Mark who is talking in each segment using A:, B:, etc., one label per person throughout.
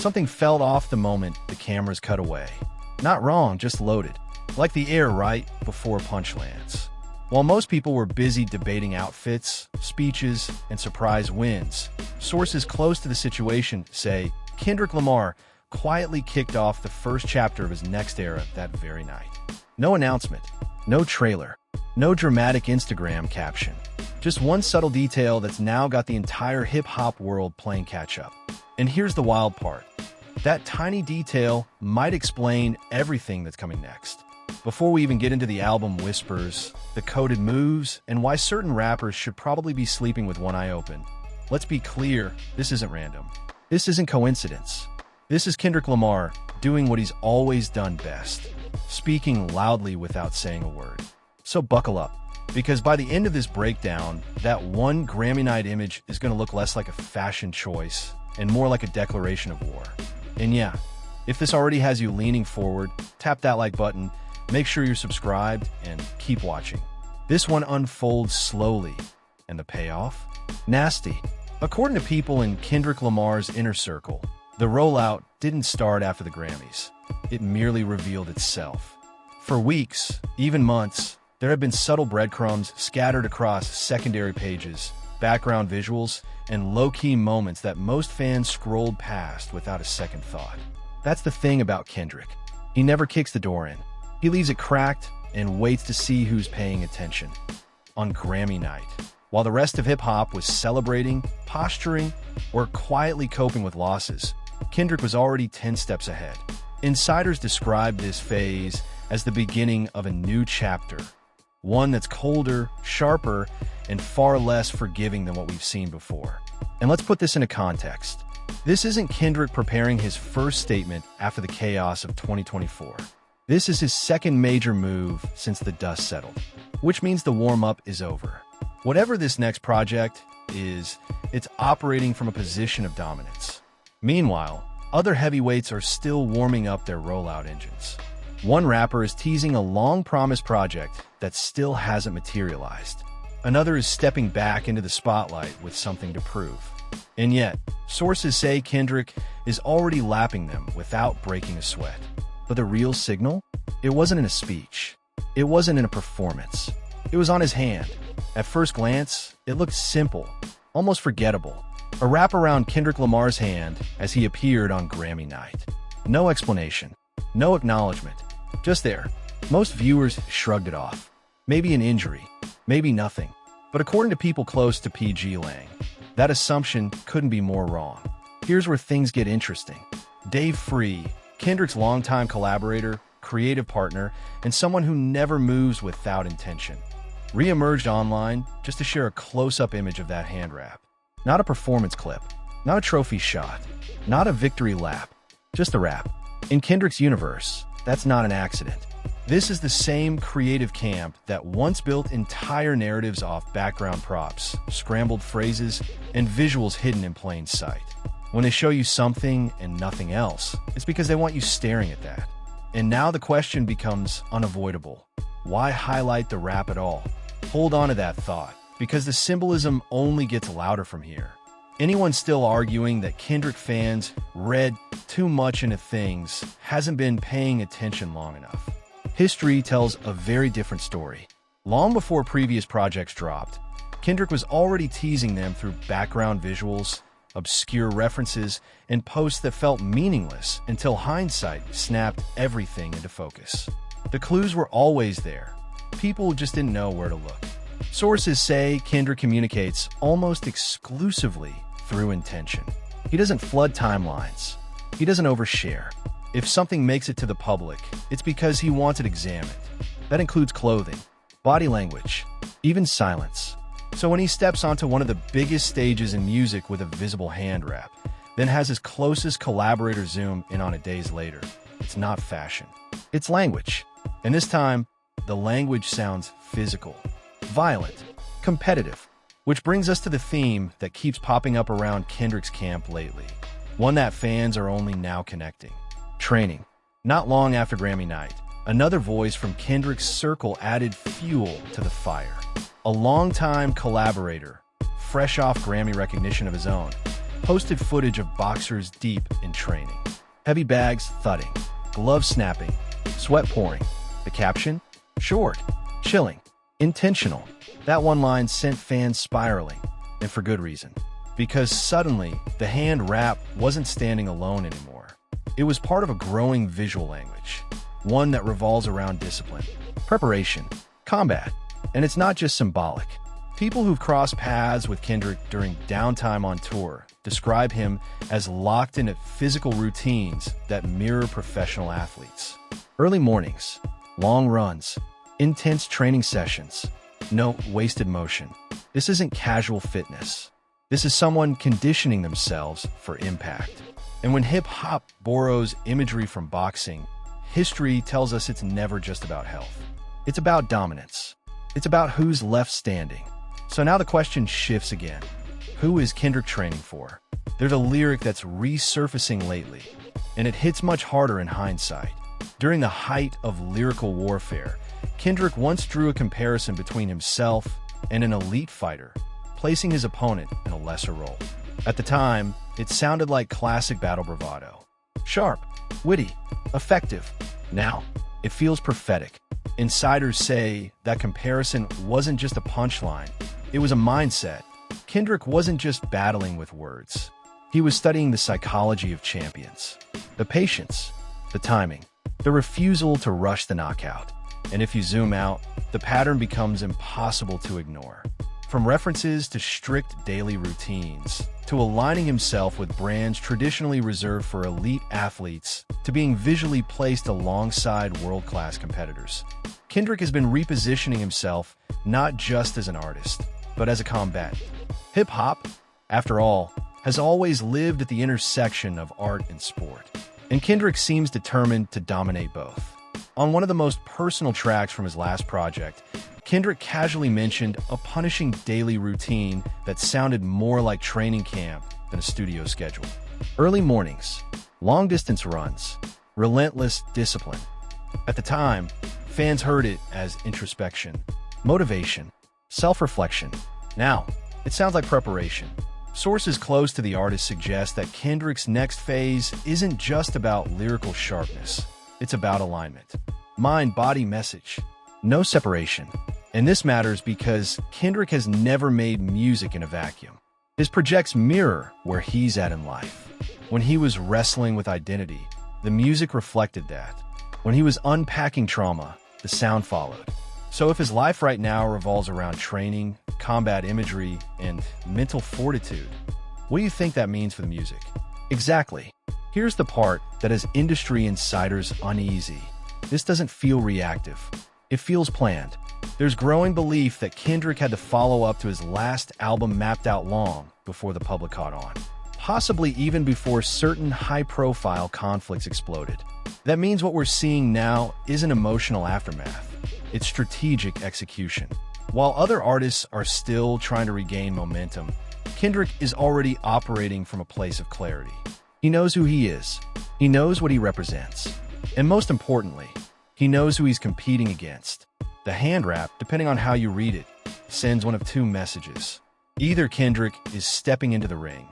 A: Something fell off the moment the cameras cut away. Not wrong, just loaded. Like the air right before punch lands. While most people were busy debating outfits, speeches, and surprise wins, sources close to the situation say Kendrick Lamar quietly kicked off the first chapter of his next era that very night. No announcement, no trailer, no dramatic Instagram caption. Just one subtle detail that's now got the entire hip-hop world playing catch-up. And here's the wild part. That tiny detail might explain everything that's coming next. Before we even get into the album whispers, the coded moves, and why certain rappers should probably be sleeping with one eye open, let's be clear, this isn't random. This isn't coincidence. This is Kendrick Lamar doing what he's always done best, speaking loudly without saying a word. So buckle up, because by the end of this breakdown, that one Grammy night image is going to look less like a fashion choice and more like a declaration of war. And yeah, if this already has you leaning forward, tap that like button, make sure you're subscribed, and keep watching. This one unfolds slowly, and the payoff? Nasty. According to people in Kendrick Lamar's inner circle, the rollout didn't start after the Grammys. It merely revealed itself. For weeks, even months, there have been subtle breadcrumbs scattered across secondary pages, background visuals, and low-key moments that most fans scrolled past without a second thought. That's the thing about Kendrick. He never kicks the door in. He leaves it cracked and waits to see who's paying attention. On Grammy night, while the rest of hip-hop was celebrating, posturing, or quietly coping with losses, Kendrick was already 10 steps ahead. Insiders describe this phase as the beginning of a new chapter, one that's colder, sharper, and far less forgiving than what we've seen before. And let's put this into context. This isn't Kendrick preparing his first statement after the chaos of 2024. This is his second major move since the dust settled, which means the warm-up is over. Whatever this next project is, it's operating from a position of dominance. Meanwhile, other heavyweights are still warming up their rollout engines. One rapper is teasing a long-promised project that still hasn't materialized. Another is stepping back into the spotlight with something to prove. And yet, sources say Kendrick is already lapping them without breaking a sweat. But the real signal? It wasn't in a speech. It wasn't in a performance. It was on his hand. At first glance, it looked simple, almost forgettable. A wrap around Kendrick Lamar's hand as he appeared on Grammy night. No explanation, no acknowledgement, just there. Most viewers shrugged it off. Maybe an injury, maybe nothing. But according to people close to PG Lang, that assumption couldn't be more wrong. Here's where things get interesting. Dave Free, Kendrick's longtime collaborator, creative partner, and someone who never moves without intention, re-emerged online just to share a close-up image of that hand wrap. Not a performance clip, not a trophy shot, not a victory lap, just a wrap. In Kendrick's universe, that's not an accident. This is the same creative camp that once built entire narratives off background props, scrambled phrases, and visuals hidden in plain sight. When they show you something and nothing else, it's because they want you staring at that. And now the question becomes unavoidable. Why highlight the rap at all? Hold on to that thought, because the symbolism only gets louder from here. Anyone still arguing that Kendrick fans read too much into things hasn't been paying attention long enough. History tells a very different story. Long before previous projects dropped, Kendrick was already teasing them through background visuals, obscure references, and posts that felt meaningless until hindsight snapped everything into focus. The clues were always there. People just didn't know where to look. Sources say Kendrick communicates almost exclusively through intention. He doesn't flood timelines. He doesn't overshare. If something makes it to the public, it's because he wants it examined. That includes clothing, body language, even silence. So when he steps onto one of the biggest stages in music with a visible hand wrap, then has his closest collaborator zoom in on it days later, it's not fashion. It's language. And this time, the language sounds physical, violent, competitive. Which brings us to the theme that keeps popping up around Kendrick's camp lately. One that fans are only now connecting. Training. Not long after Grammy night, another voice from Kendrick's circle added fuel to the fire. A longtime collaborator, fresh off Grammy recognition of his own, posted footage of boxers deep in training. Heavy bags thudding, gloves snapping, sweat pouring. The caption? Short, chilling, intentional. That one line sent fans spiraling, and for good reason. Because suddenly, the hand wrap wasn't standing alone anymore. It was part of a growing visual language, one that revolves around discipline, preparation, combat, and it's not just symbolic. People who've crossed paths with Kendrick during downtime on tour describe him as locked into physical routines that mirror professional athletes. Early mornings, long runs, intense training sessions, no wasted motion. This isn't casual fitness. This is someone conditioning themselves for impact. And when hip-hop borrows imagery from boxing, history tells us it's never just about health. It's about dominance. It's about who's left standing. So now the question shifts again. Who is Kendrick training for? There's a lyric that's resurfacing lately, and it hits much harder in hindsight. During the height of lyrical warfare, Kendrick once drew a comparison between himself and an elite fighter, placing his opponent in a lesser role. At the time, it sounded like classic battle bravado. Sharp, witty, effective. Now, it feels prophetic. Insiders say that comparison wasn't just a punchline, it was a mindset. Kendrick wasn't just battling with words. He was studying the psychology of champions. The patience, the timing, the refusal to rush the knockout. And if you zoom out, the pattern becomes impossible to ignore. From references to strict daily routines, to aligning himself with brands traditionally reserved for elite athletes, to being visually placed alongside world-class competitors. Kendrick has been repositioning himself not just as an artist, but as a combatant. Hip-hop, after all, has always lived at the intersection of art and sport, and Kendrick seems determined to dominate both. On one of the most personal tracks from his last project, Kendrick casually mentioned a punishing daily routine that sounded more like training camp than a studio schedule. Early mornings, long-distance runs, relentless discipline. At the time, fans heard it as introspection, motivation, self-reflection. Now, it sounds like preparation. Sources close to the artist suggest that Kendrick's next phase isn't just about lyrical sharpness. It's about alignment. Mind, body, message. No separation. And this matters because Kendrick has never made music in a vacuum. His projects mirror where he's at in life. When he was wrestling with identity, the music reflected that. When he was unpacking trauma, the sound followed. So if his life right now revolves around training, combat imagery, and mental fortitude, what do you think that means for the music? Exactly. Here's the part that has industry insiders uneasy. This doesn't feel reactive. It feels planned. There's growing belief that Kendrick had to follow up to his last album mapped out long before the public caught on, possibly even before certain high-profile conflicts exploded. That means what we're seeing now isn't emotional aftermath. It's strategic execution. While other artists are still trying to regain momentum, Kendrick is already operating from a place of clarity. He knows who he is. He knows what he represents. And most importantly, he knows who he's competing against. The hand wrap, depending on how you read it, sends one of two messages. Either Kendrick is stepping into the ring,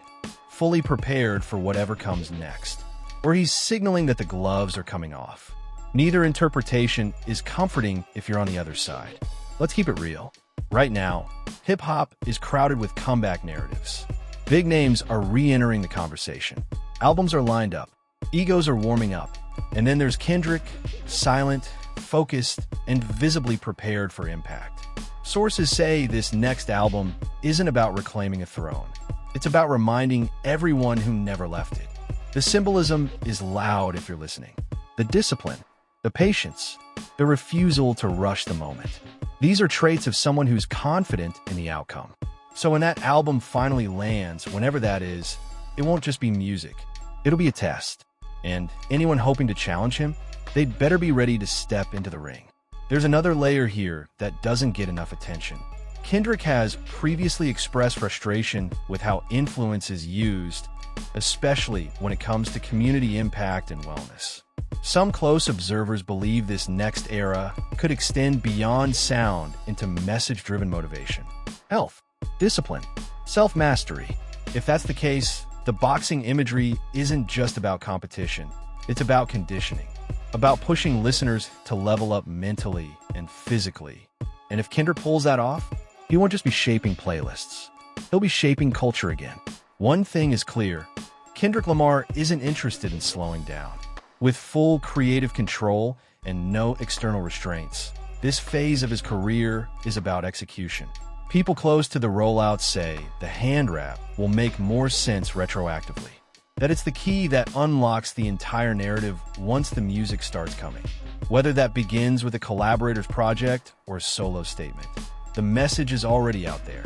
A: fully prepared for whatever comes next, or he's signaling that the gloves are coming off. Neither interpretation is comforting if you're on the other side. Let's keep it real. Right now, hip-hop is crowded with comeback narratives. Big names are re-entering the conversation. Albums are lined up. Egos are warming up. And then there's Kendrick, silent, focused, and visibly prepared for impact. Sources say this next album isn't about reclaiming a throne. It's about reminding everyone who never left it. The symbolism is loud if you're listening. The discipline, the patience, the refusal to rush the moment. These are traits of someone who's confident in the outcome. So when that album finally lands, whenever that is, it won't just be music. It'll be a test. And anyone hoping to challenge him, they'd better be ready to step into the ring. There's another layer here that doesn't get enough attention. Kendrick has previously expressed frustration with how influence is used, especially when it comes to community impact and wellness. Some close observers believe this next era could extend beyond sound into message-driven motivation, health, discipline, self-mastery. If that's the case, The boxing imagery isn't just about competition. It's about conditioning, about pushing listeners to level up mentally and physically. And if Kendrick pulls that off, he won't just be shaping playlists. He'll be shaping culture again. One thing is clear. Kendrick Lamar isn't interested in slowing down. With full creative control and no external restraints, this phase of his career is about execution. People close to the rollout say the hand wrap will make more sense retroactively. That it's the key that unlocks the entire narrative once the music starts coming. Whether that begins with a collaborator's project or a solo statement, the message is already out there.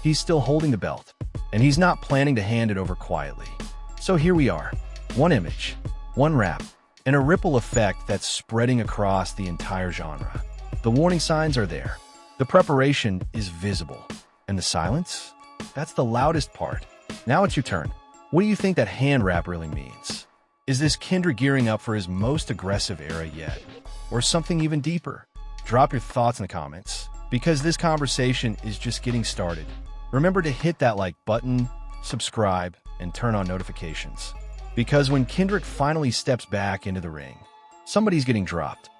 A: He's still holding the belt, and he's not planning to hand it over quietly. So here we are, one image, one rap, and a ripple effect that's spreading across the entire genre. The warning signs are there. The preparation is visible. And the silence? That's the loudest part. Now it's your turn. What do you think that hand wrap really means? Is this Kendrick gearing up for his most aggressive era yet? Or something even deeper? Drop your thoughts in the comments, because this conversation is just getting started. Remember to hit that like button, subscribe, and turn on notifications. Because when Kendrick finally steps back into the ring, somebody's getting dropped.